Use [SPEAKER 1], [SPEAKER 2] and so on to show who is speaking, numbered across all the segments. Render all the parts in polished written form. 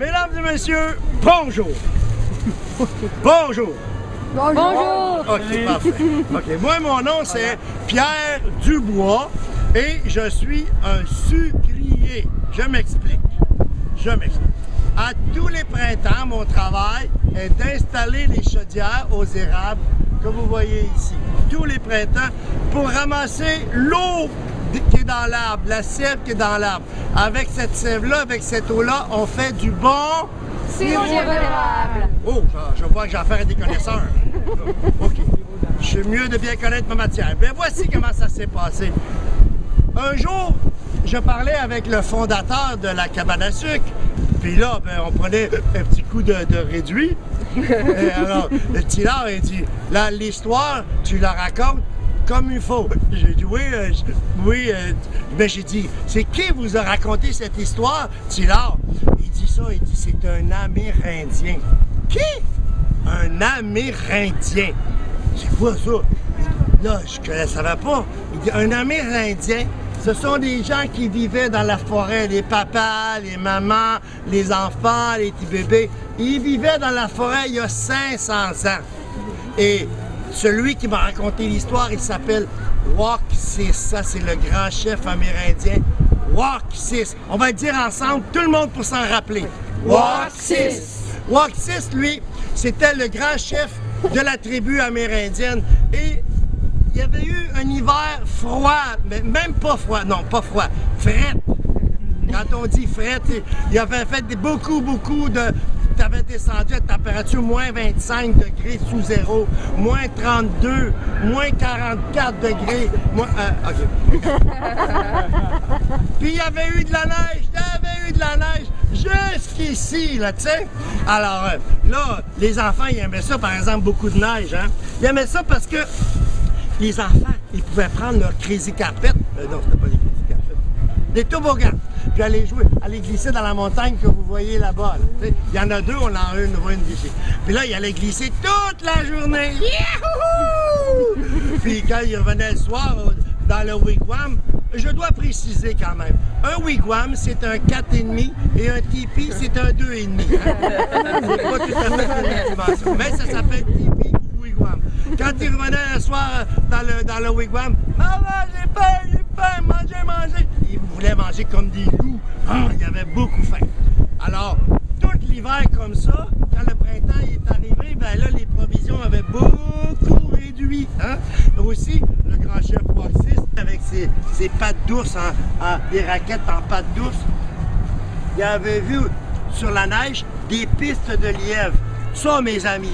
[SPEAKER 1] Mesdames et messieurs, bonjour. Bonjour.
[SPEAKER 2] Bonjour.
[SPEAKER 1] OK, parfait. OK, moi, mon nom, c'est Pierre Dubois et je suis un sucrier. Je m'explique. À tous les printemps, mon travail est d'installer les chaudières aux érables que vous voyez ici. Tous les printemps, pour ramasser l'eau qui est dans l'arbre, la sève qui est dans l'arbre. Avec cette sève-là, avec cette eau-là, on fait du bon
[SPEAKER 2] Sirop d'érable.
[SPEAKER 1] Oh, je vois que j'ai affaire à des connaisseurs. OK. Je suis mieux de bien connaître ma matière. Bien, voici comment ça s'est passé. Un jour, je parlais avec le fondateur de la cabane à sucre. Puis là, ben, on prenait un petit coup de réduit. Et alors, le petit lard, il dit, là, l'histoire, tu la racontes comme il faut. J'ai dit, ben, j'ai dit, c'est qui vous a raconté cette histoire, Tillard? Il dit ça, il dit, c'est un Amérindien. Qui? Un Amérindien. C'est quoi ça? Là, je ne savais pas. Il dit, un Amérindien, ce sont des gens qui vivaient dans la forêt, les papas, les mamans, les enfants, les petits bébés. Ils vivaient dans la forêt il y a 500 ans. Et celui qui m'a raconté l'histoire, il s'appelle Wauksis. Ça, c'est le grand chef amérindien. Wauksis. On va le dire ensemble, tout le monde pour s'en rappeler. Wauksis. Wauksis, lui, c'était le grand chef de la tribu amérindienne. Et il y avait eu un hiver froid, mais même pas froid, non, pas froid, fret. Quand on dit fret, il avait fait beaucoup de... Tu avais descendu à température moins 25 degrés sous zéro, moins 32, moins 44 degrés, moins... OK. Puis il y avait eu de la neige, jusqu'ici, là, tu sais. Alors, là, les enfants, ils aimaient ça, par exemple, beaucoup de neige, hein. Ils aimaient ça parce que les enfants, ils pouvaient prendre leur crazy carpet, non, c'était pas des crazy carpet, des toboggans, puis aller jouer, aller glisser dans la montagne que vous voyez là-bas. Là. Il y en a deux, on en a une glisser. Puis là, ils allaient glisser toute la journée. Yahoo! Puis quand ils revenaient le soir dans le wigwam, je dois préciser quand même, un wigwam, c'est un 4,5 et un tipi, c'est un 2,5. Hein? C'est pas tout à fait la même dimension, mais ça s'appelle tipi ou wigwam. Quand ils revenaient le soir dans le wigwam, « Maman, j'ai faim, manger! » Ils voulaient manger comme des loups. Ah, il y avait beaucoup faim. Alors, tout l'hiver comme ça, quand le printemps est arrivé, ben là, les provisions avaient beaucoup réduit. Hein? Aussi, le grand chef Wauksis, avec ses pattes d'ours, des raquettes en pattes d'ours, il avait vu sur la neige des pistes de lièvre. Ça, mes amis,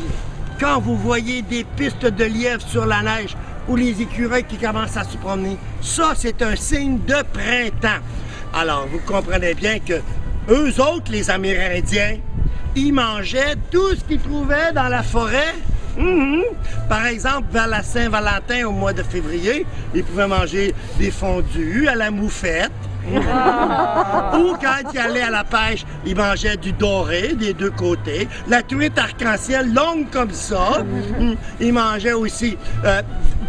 [SPEAKER 1] quand vous voyez des pistes de lièvre sur la neige ou les écureuils qui commencent à se promener, ça, c'est un signe de printemps. Alors, vous comprenez bien que eux autres, les Amérindiens, ils mangeaient tout ce qu'ils trouvaient dans la forêt. Par exemple, vers la Saint-Valentin au mois de février, ils pouvaient manger des fondus à la moufette. Ou quand ils allaient à la pêche, ils mangeaient du doré des deux côtés. La truite arc-en-ciel longue comme ça. Ils mangeaient aussi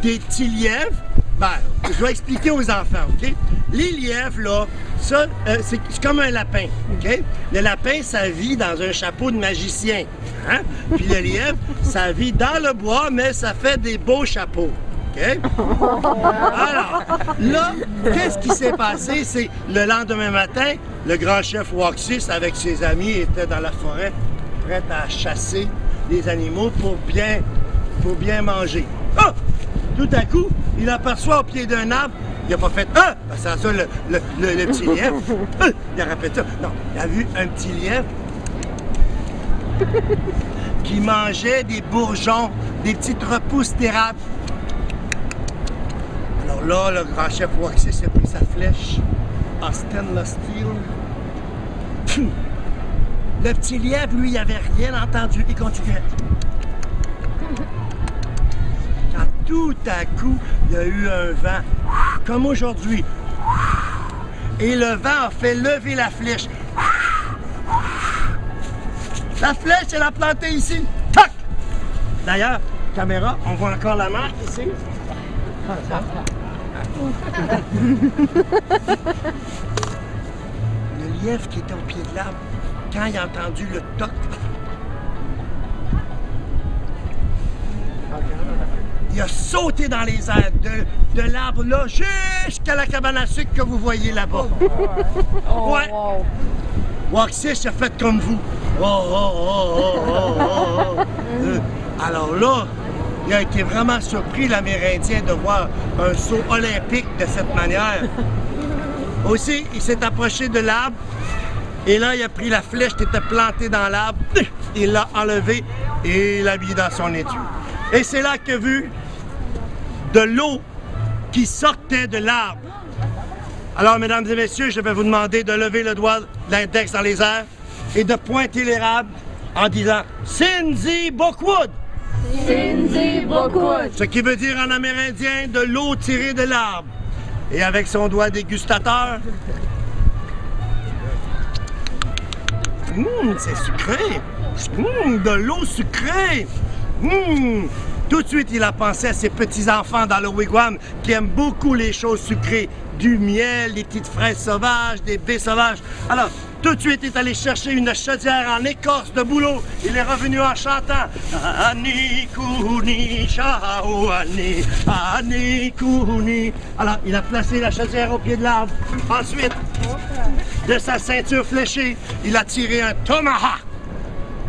[SPEAKER 1] des petits lièvres. Ben, je vais expliquer aux enfants, OK? Les lièvres, là, ça, c'est comme un lapin, OK? Le lapin, ça vit dans un chapeau de magicien, hein? Puis le lièvre, ça vit dans le bois, mais ça fait des beaux chapeaux, OK? Alors, là, qu'est-ce qui s'est passé? C'est le lendemain matin, le grand chef Wauksis, avec ses amis, était dans la forêt, prêt à chasser les animaux pour bien manger. Ah! Tout à coup, il aperçoit au pied d'un arbre, il n'a pas fait « Ah! » c'est ça le petit lièvre. Il a répété ça. Non, il a vu un petit lièvre qui mangeait des bourgeons, des petites repousses d'érable. Alors là, le grand chef Wauksis a pris sa flèche en stainless steel. Le petit lièvre, lui, il n'avait rien entendu. Il continuait. Tout à coup, il y a eu un vent, comme aujourd'hui. Et le vent a fait lever la flèche. La flèche, elle a planté ici. Tac! D'ailleurs, caméra, on voit encore la marque ici. Le lièvre qui était au pied de l'arbre, quand il a entendu le toc, il a sauté dans les airs de l'arbre là jusqu'à la cabane à sucre que vous voyez là-bas. Ouais. Waxis a fait comme vous. Alors là, il a été vraiment surpris, l'Amérindien, de voir un saut olympique de cette manière. Aussi, il s'est approché de l'arbre et là, il a pris la flèche qui était plantée dans l'arbre, il l'a enlevée et l'a mis dans son étui. Et c'est là qu'il a vu de l'eau qui sortait de l'arbre. Alors, mesdames et messieurs, je vais vous demander de lever le doigt, l'index dans les airs et de pointer l'érable en disant « Sinzi Bookwood ».
[SPEAKER 2] Sinzi Bookwood.
[SPEAKER 1] Ce qui veut dire en amérindien de l'eau tirée de l'arbre. Et avec son doigt dégustateur, c'est sucré. De l'eau sucrée. Tout de suite, il a pensé à ses petits-enfants dans le wigwam qui aiment beaucoup les choses sucrées. Du miel, des petites fraises sauvages, des baies sauvages. Alors, tout de suite, il est allé chercher une chaudière en écorce de bouleau. Il est revenu en chantant « Ani Kuni Shaouani, Ani Kuni ». Alors, il a placé la chaudière au pied de l'arbre. Ensuite, de sa ceinture fléchée, il a tiré un tomahawk.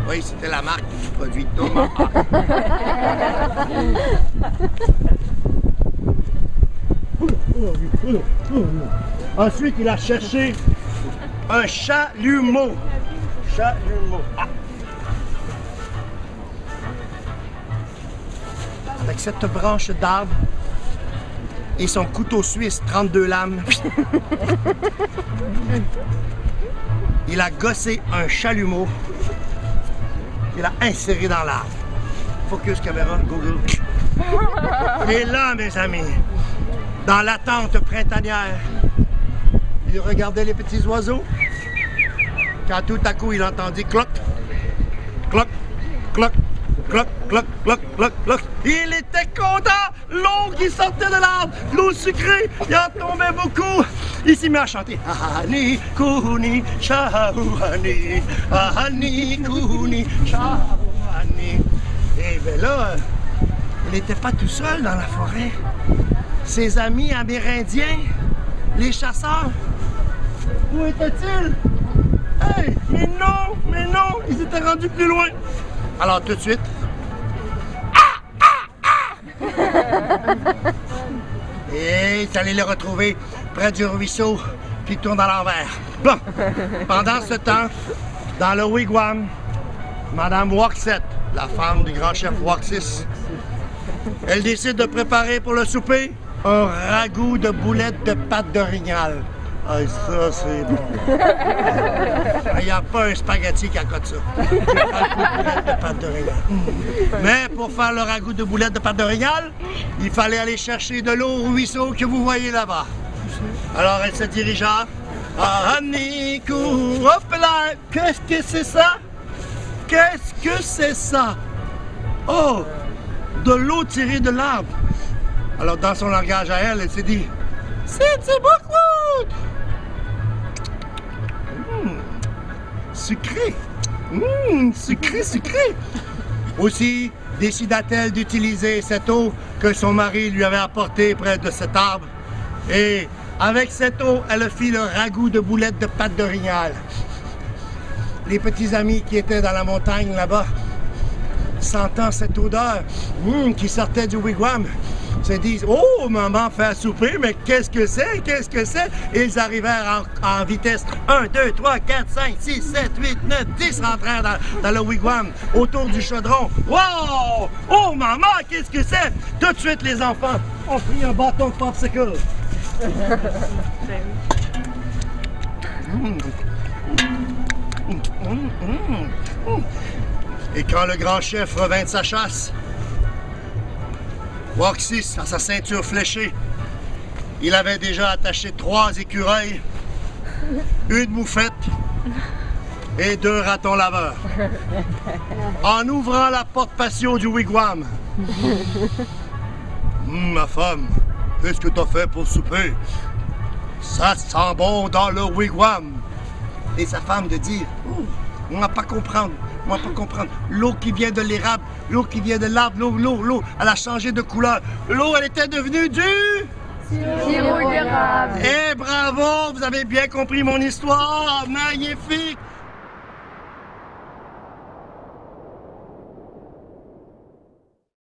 [SPEAKER 1] Oui, c'était la marque du produit tomahawk. Ensuite, il a cherché un chalumeau. Chalumeau. Avec cette branche d'arbre et son couteau suisse 32 lames, il a gossé un chalumeau. Il a inséré dans l'arbre. Focus caméra, Google. Et là, mes amis, dans l'attente printanière, il regardait les petits oiseaux. Quand tout à coup, il entendit cloc, cloc, cloc, cloc, cloc, cloc, cloc, cloc. Il était content! L'eau qui sortait de l'arbre, l'eau sucrée, il en tombait beaucoup. Il s'est mis à chanter. Ahani, Kuni, Shaouani, Ahani, Kuni, Shaouani. Et bien là, il n'était pas tout seul dans la forêt. Ses amis amérindiens, les chasseurs, où étaient-ils? Hey, mais non, ils étaient rendus plus loin. Alors tout de suite, et il allait les retrouver près du ruisseau, puis il tourne à l'envers. Bon, pendant ce temps, dans le wigwam, Madame Waxet, la femme du grand chef Waxis, elle décide de préparer pour le souper un ragoût de boulettes de pâte d'orignal. Ah, ça, c'est bon. Il n'y a pas un spaghetti qui accote ça. Des boulettes de pâte d'orignal. Mais pour faire le ragoût de boulettes de pâte d'orignal, il fallait aller chercher de l'eau au ruisseau que vous voyez là-bas. Alors elle se dirigea. Ah, Nikou, hop là! Qu'est-ce que c'est ça? Qu'est-ce que c'est ça? Oh! De l'eau tirée de l'arbre. Alors dans son langage à elle, elle s'est dit Sinzi Bookwood! Sucré! Sucré, sucré! Aussi décida-t-elle d'utiliser cette eau que son mari lui avait apportée près de cet arbre. Et avec cette eau, elle fit le ragoût de boulettes de pâte d'orignal. Les petits amis qui étaient dans la montagne là-bas, sentant cette odeur qui sortait du wigwam, se disent « Oh, maman fait à souper, mais qu'est-ce que c'est? Qu'est-ce que c'est? » Et ils arrivèrent en vitesse. 1, 2, 3, 4, 5, 6, 7, 8, 9, 10 rentrèrent dans le wigwam, autour du chaudron. « Wow! Oh, maman, qu'est-ce que c'est? » Tout de suite, les enfants ont pris un bâton de popsicle. Et quand le grand chef revint de sa chasse, Waxis, à sa ceinture fléchée, il avait déjà attaché 3 écureuils, une moufette et 2 ratons laveurs. En ouvrant la porte patio du wigwam, ma femme, qu'est-ce que t'as fait pour souper? Ça sent bon dans le wigwam. Et sa femme de dire, On va pas comprendre. On va pas comprendre. L'eau qui vient de l'érable, l'eau qui vient de l'arbre, l'eau, elle a changé de couleur. L'eau, elle était devenue du...
[SPEAKER 2] Sirop d'érable.
[SPEAKER 1] Eh bravo, vous avez bien compris mon histoire. Magnifique.